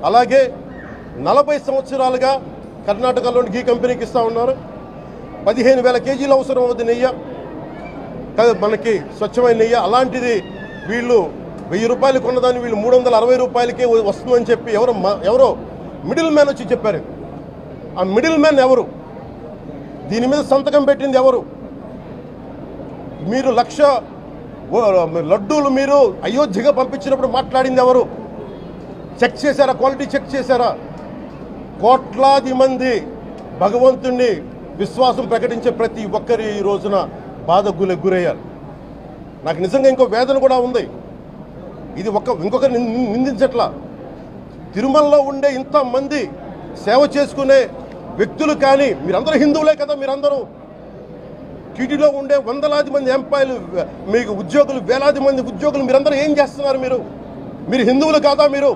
అలాగే 40 సంవత్సరాలుగా కర్ణాటకలోని గీ కంపెనీకి ఇస్తూ ఉన్నారు. 15,000 కేజీలు అవసరం అవుతుంది నెయ్యి, మనకి స్వచ్ఛమైన నెయ్యి. అలాంటిది వీళ్ళు 1000 రూపాయలు కొన్నదాన్ని వీళ్ళు 360 రూపాయలకే వస్తుందని చెప్పి ఎవరో మిడిల్ మ్యాన్ వచ్చి చెప్పారు. ఆ మిడిల్ మ్యాన్ ఎవరు? దీని మీద సంతకం పెట్టింది ఎవరు? మీరు 1,00,000 లడ్డూలు మీరు అయోధ్యగా పంపించినప్పుడు మాట్లాడింది ఎవరు? చెక్ చేశారా? క్వాలిటీ చెక్ చేశారా? కోట్లాది మంది భగవంతుణ్ణి విశ్వాసం ప్రకటించే ప్రతి ఒక్కరి ఈ రోజున బాధకు గురయ్యారు. నాకు నిజంగా ఇంకో వేదన కూడా ఉంది. ఇది ఇంకొకరు నిందించట్లా. తిరుమలలో ఉండే ఇంతమంది సేవ చేసుకునే వ్యక్తులు కానీ మీరందరూ హిందువులే కదా. మీరందరూ టీటీలో ఉండే వందలాది మంది ఎంప్లాయీలు, మీకు ఉద్యోగులు, వేలాది మంది ఉద్యోగులు, మీరందరూ ఏం చేస్తున్నారు? మీరు హిందువులు కాదా? మీరు